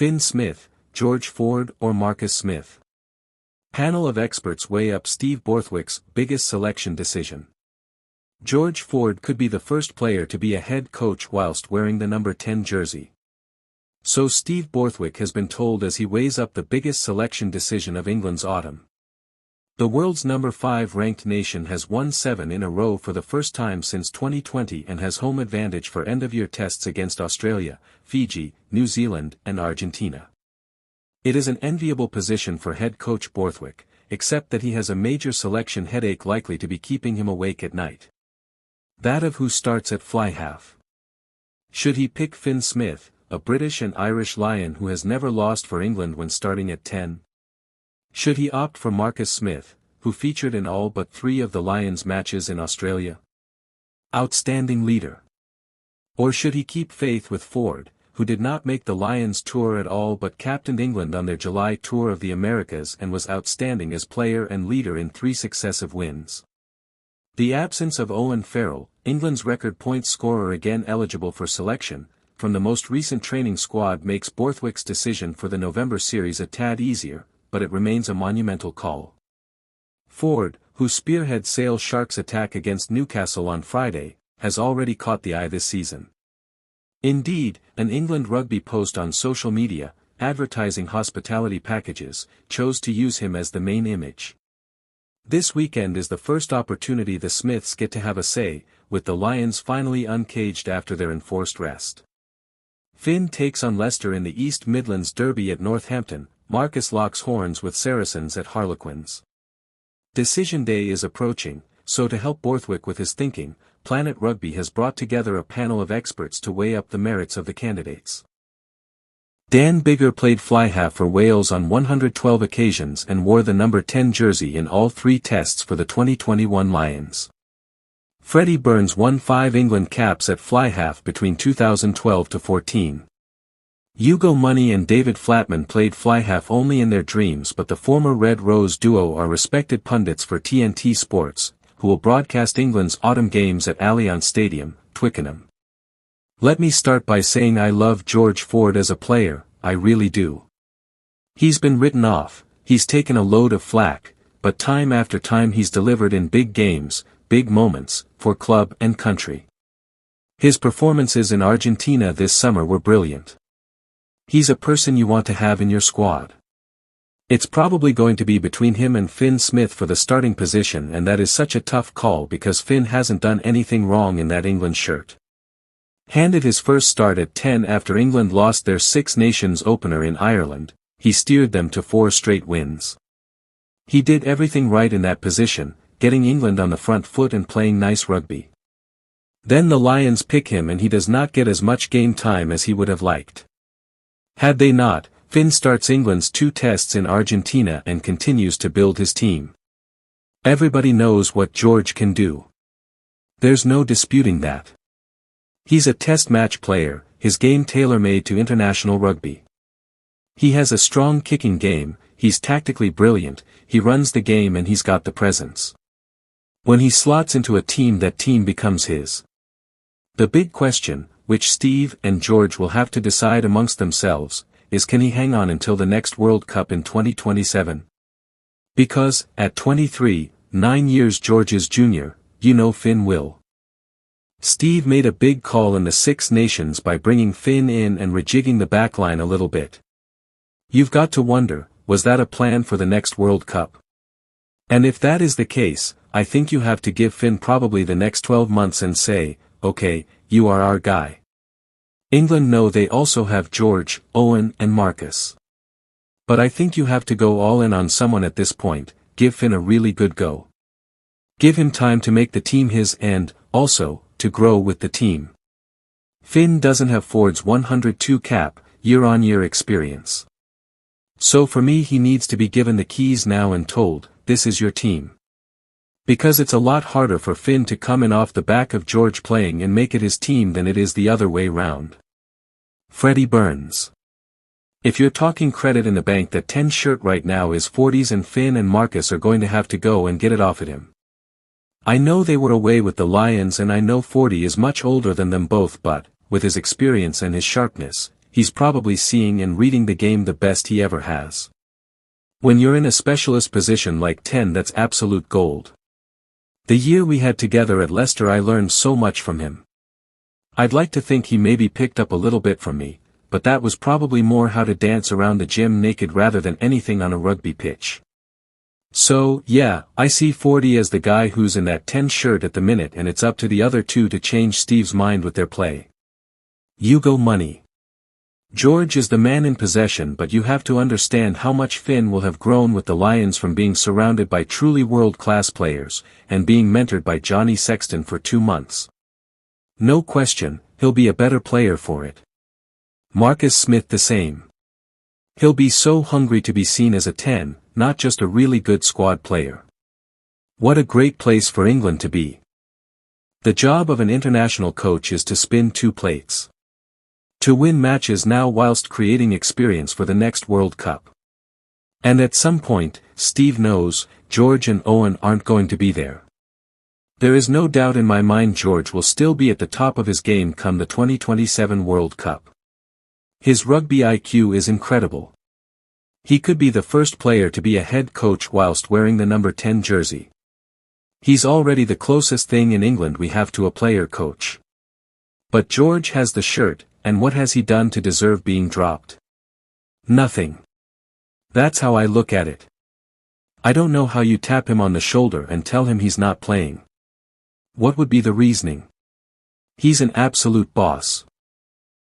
Finn Smith, George Ford or Marcus Smith? Panel of experts weigh up Steve Borthwick's biggest selection decision. George Ford could be the first player to be a head coach whilst wearing the number 10 jersey. So Steve Borthwick has been told as he weighs up the biggest selection decision of England's autumn. The world's number 5 ranked nation has won 7 in a row for the first time since 2020 and has home advantage for end-of-year tests against Australia, Fiji, New Zealand and Argentina. It is an enviable position for head coach Borthwick, except that he has a major selection headache likely to be keeping him awake at night. That of who starts at fly half. Should he pick Finn Smith, a British and Irish Lion who has never lost for England when starting at 10? Should he opt for Marcus Smith, who featured in all but 3 of the Lions' matches in Australia? Outstanding leader. Or should he keep faith with Ford, who did not make the Lions tour at all but captained England on their July tour of the Americas and was outstanding as player and leader in 3 successive wins? The absence of Owen Farrell, England's record points scorer again eligible for selection, from the most recent training squad makes Borthwick's decision for the November series a tad easier, but it remains a monumental call. Ford, who spearhead Sale Sharks' attack against Newcastle on Friday, has already caught the eye this season. Indeed, an England rugby post on social media, advertising hospitality packages, chose to use him as the main image. This weekend is the first opportunity the Smiths get to have a say, with the Lions finally uncaged after their enforced rest. Finn takes on Leicester in the East Midlands Derby at Northampton, Marcus locks horns with Saracens at Harlequins. Decision day is approaching, so to help Borthwick with his thinking, Planet Rugby has brought together a panel of experts to weigh up the merits of the candidates. Dan Biggar played fly half for Wales on 112 occasions and wore the number 10 jersey in all 3 tests for the 2021 Lions. Freddie Burns won 5 England caps at fly half between 2012 to 14. Hugo Money and David Flatman played fly half only in their dreams, but the former Red Rose duo are respected pundits for TNT Sports, who will broadcast England's autumn games at Allianz Stadium, Twickenham. Let me start by saying I love George Ford as a player, I really do. He's been written off, he's taken a load of flack, but time after time he's delivered in big games, big moments, for club and country. His performances in Argentina this summer were brilliant. He's a person you want to have in your squad. It's probably going to be between him and Finn Smith for the starting position, and that is such a tough call because Finn hasn't done anything wrong in that England shirt. Handed his first start at 10 after England lost their Six Nations opener in Ireland, he steered them to 4 straight wins. He did everything right in that position, getting England on the front foot and playing nice rugby. Then the Lions pick him and he does not get as much game time as he would have liked. Had they not, Finn starts England's 2 tests in Argentina and continues to build his team. Everybody knows what George can do. There's no disputing that. He's a test match player, his game tailor-made to international rugby. He has a strong kicking game, he's tactically brilliant, he runs the game and he's got the presence. When he slots into a team, that team becomes his. The big question, which Steve and George will have to decide amongst themselves, is can he hang on until the next World Cup in 2027? Because, at 23, 9 years George's junior, you know Finn will. Steve made a big call in the Six Nations by bringing Finn in and rejigging the backline a little bit. You've got to wonder, was that a plan for the next World Cup? And if that is the case, I think you have to give Finn probably the next 12 months and say, okay, you are our guy. England know they also have George, Owen and Marcus. But I think you have to go all in on someone at this point, give Finn a really good go. Give him time to make the team his and, also, to grow with the team. Finn doesn't have Ford's 102 cap, year-on-year experience. So for me he needs to be given the keys now and told, this is your team. Because it's a lot harder for Finn to come in off the back of George playing and make it his team than it is the other way round. Freddie Burns. If you're talking credit in the bank, that 10 shirt right now is 40's and Finn and Marcus are going to have to go and get it off at him. I know they were away with the Lions and I know 40 is much older than them both, but, with his experience and his sharpness, he's probably seeing and reading the game the best he ever has. When you're in a specialist position like 10, that's absolute gold. The year we had together at Leicester, I learned so much from him. I'd like to think he maybe picked up a little bit from me, but that was probably more how to dance around the gym naked rather than anything on a rugby pitch. So, yeah, I see Fordy as the guy who's in that 10 shirt at the minute, and it's up to the other two to change Steve's mind with their play. You go money. George is the man in possession, but you have to understand how much Finn will have grown with the Lions from being surrounded by truly world-class players, and being mentored by Johnny Sexton for 2 months. No question, he'll be a better player for it. Marcus Smith the same. He'll be so hungry to be seen as a 10, not just a really good squad player. What a great place for England to be. The job of an international coach is to spin 2 plates. To win matches now whilst creating experience for the next World Cup. And at some point, Steve knows, George and Owen aren't going to be there. There is no doubt in my mind George will still be at the top of his game come the 2027 World Cup. His rugby IQ is incredible. He could be the first player to be a head coach whilst wearing the number 10 jersey. He's already the closest thing in England we have to a player coach. But George has the shirt, and what has he done to deserve being dropped? Nothing. That's how I look at it. I don't know how you tap him on the shoulder and tell him he's not playing. What would be the reasoning? He's an absolute boss.